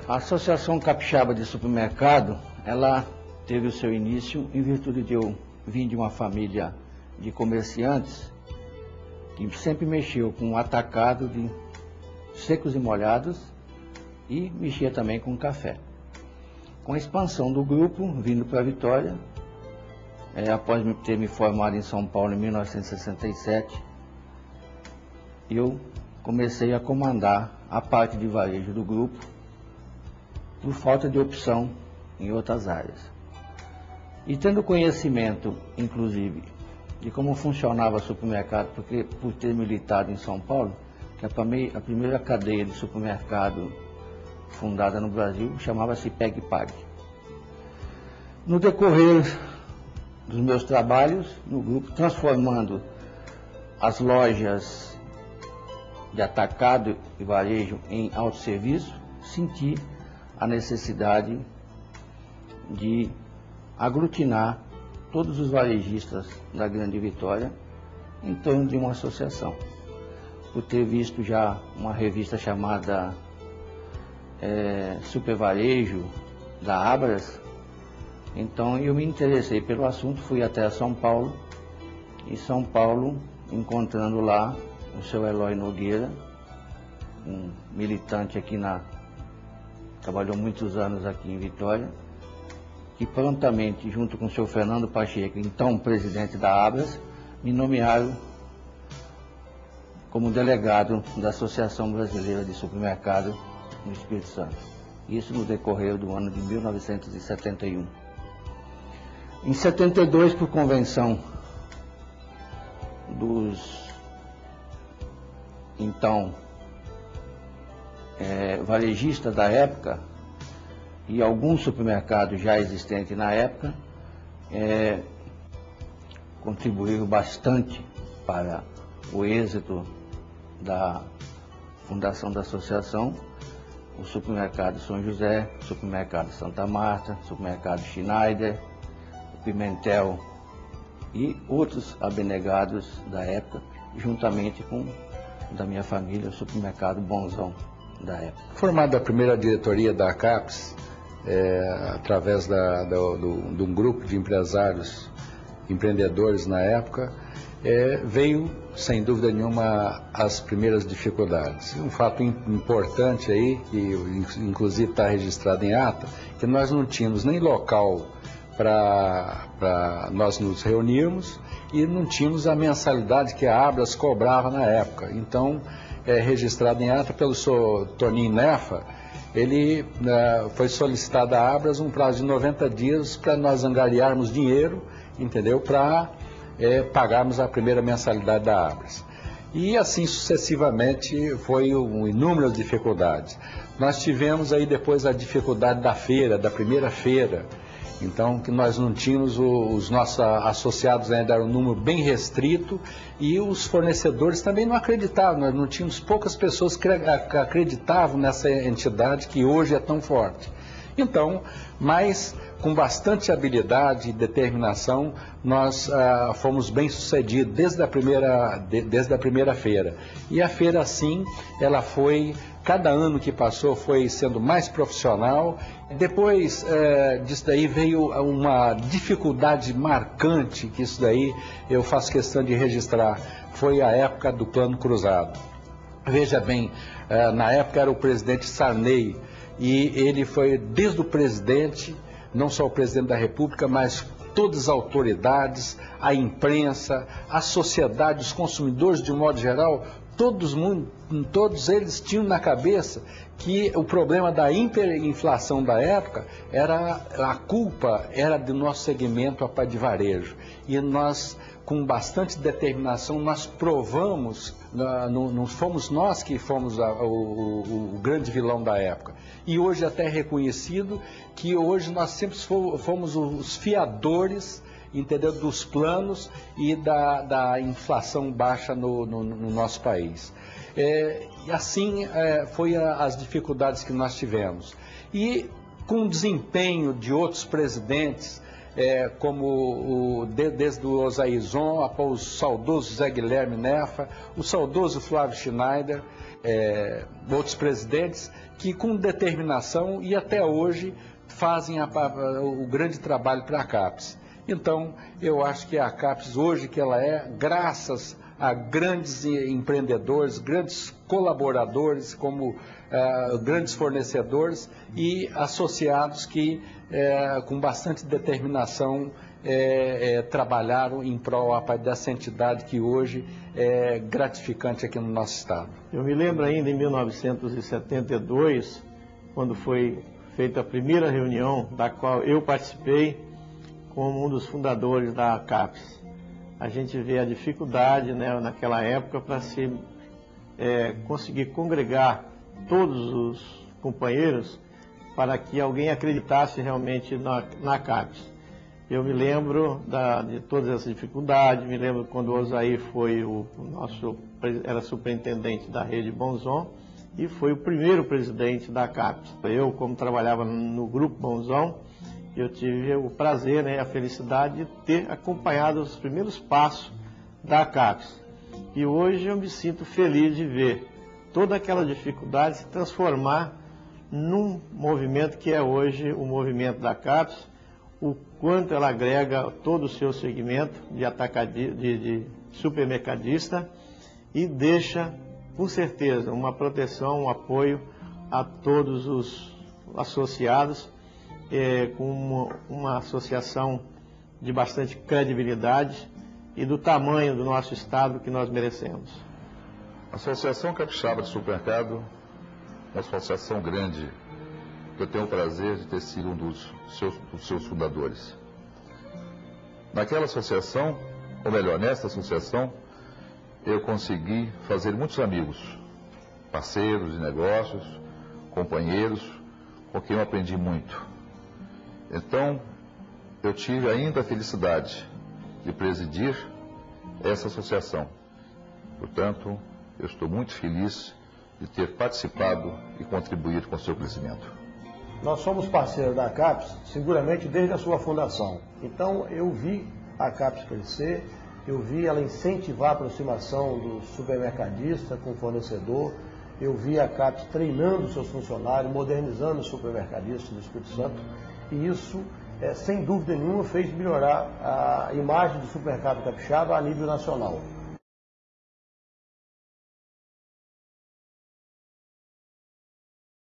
A Associação Capixaba de Supermercado, ela teve o seu início em virtude de eu vir de uma família de comerciantes que sempre mexeu com o atacado de secos e molhados e mexia também com café. Com a expansão do grupo, vindo para Vitória, após ter me formado em São Paulo em 1967, eu comecei a comandar a parte de varejo do grupo por falta de opção em outras áreas. E tendo conhecimento, inclusive, de como funcionava o supermercado, porque por ter militado em São Paulo, que a primeira cadeia de supermercado fundada no Brasil chamava-se Peg Pag. No decorrer dos meus trabalhos no grupo, transformando as lojas de atacado e varejo em autosserviço, senti a necessidade de aglutinar todos os varejistas da Grande Vitória em torno de uma associação. Por ter visto já uma revista chamada Super Varejo, da Abras, então eu me interessei pelo assunto, fui até São Paulo, e São Paulo, encontrando lá o seu Eloy Nogueira, um militante aqui trabalhou muitos anos aqui em Vitória, que prontamente, junto com o seu Fernando Pacheco, então presidente da Abras, me nomearam como delegado da Associação Brasileira de Supermercado no Espírito Santo. Isso no decorrer do ano de 1971. Em 72, por convenção dos então varejistas da época e alguns supermercados já existentes na época, contribuíram bastante para o êxito da fundação da associação. O supermercado São José, o supermercado Santa Marta, o supermercado Schneider, o Pimentel e outros abnegados da época, juntamente com o da minha família, o supermercado Bonzão da época. Formada a primeira diretoria da CAPES, através de um grupo de empresários, empreendedores na época, veio, sem dúvida nenhuma, as primeiras dificuldades. Um fato importante aí, que inclusive está registrado em ata, que nós não tínhamos nem local para nós nos reunirmos e não tínhamos a mensalidade que a Abras cobrava na época. Então, registrado em ata pelo senhor Toninho Nefa, ele foi solicitado à Abras um prazo de 90 dias para nós angariarmos dinheiro, entendeu, para pagarmos a primeira mensalidade da Abras. E assim sucessivamente foi inúmeras dificuldades. Nós tivemos aí depois a dificuldade da feira, da primeira feira. Então, que nós não tínhamos, os nossos associados ainda eram um número bem restrito e os fornecedores também não acreditavam, nós não tínhamos poucas pessoas que acreditavam nessa entidade que hoje é tão forte. Então, mas com bastante habilidade e determinação, nós fomos bem-sucedidos desde a primeira feira. E a feira, assim, ela foi, cada ano que passou, foi sendo mais profissional. Depois disso daí veio uma dificuldade marcante, que isso daí eu faço questão de registrar, foi a época do Plano Cruzado. Veja bem, na época era o presidente Sarney, e ele foi, desde o presidente, não só o presidente da República, mas todas as autoridades, a imprensa, a sociedade, os consumidores de um modo geral, todos eles tinham na cabeça que o problema da hiperinflação da época a culpa era do nosso segmento de varejo. E nós, com bastante determinação, nós provamos, não fomos nós que fomos o grande vilão da época. E hoje até é reconhecido que hoje nós sempre fomos os fiadores, entendeu, dos planos e da inflação baixa no nosso país. E assim foi as dificuldades que nós tivemos. E com o desempenho de outros presidentes, desde o Osaizon, após o saudoso Zé Guilherme Nefa, o saudoso Flávio Schneider, outros presidentes que com determinação e até hoje fazem o grande trabalho para a CAPES. Então, eu acho que a CAPES hoje que ela é, graças a grandes empreendedores, grandes colaboradores, como grandes fornecedores e associados que, com bastante determinação, trabalharam em prol dessa entidade que hoje é gratificante aqui no nosso estado. Eu me lembro ainda em 1972, quando foi feita a primeira reunião da qual eu participei como um dos fundadores da CAPES. A gente vê a dificuldade, né, naquela época para se conseguir congregar todos os companheiros para que alguém acreditasse realmente na CAPES. Eu me lembro de todas essas dificuldades, me lembro quando o Osaí foi era superintendente da rede Bonzon e foi o primeiro presidente da CAPES. Eu, como trabalhava no grupo Bonzon, eu tive o prazer, né, a felicidade de ter acompanhado os primeiros passos da CAPES. E hoje eu me sinto feliz de ver toda aquela dificuldade se transformar num movimento que é hoje o movimento da CAPES, o quanto ela agrega todo o seu segmento de supermercadista e deixa, com certeza, uma proteção, um apoio a todos os associados, com uma associação de bastante credibilidade e do tamanho do nosso estado que nós merecemos. A Associação Capixaba de Supermercado é uma associação grande, que eu tenho o prazer de ter sido um dos seus fundadores. Naquela associação, ou melhor, nesta associação, eu consegui fazer muitos amigos, parceiros de negócios, companheiros, com quem eu aprendi muito. Então, eu tive ainda a felicidade de presidir essa associação. Portanto, eu estou muito feliz de ter participado e contribuído com o seu crescimento. Nós somos parceiros da CAPES, seguramente desde a sua fundação. Então, eu vi a CAPES crescer, eu vi ela incentivar a aproximação do supermercadista com o fornecedor, eu vi a CAPES treinando seus funcionários, modernizando os supermercadistas do Espírito Santo, e isso, sem dúvida nenhuma, fez melhorar a imagem do supermercado capixaba a nível nacional.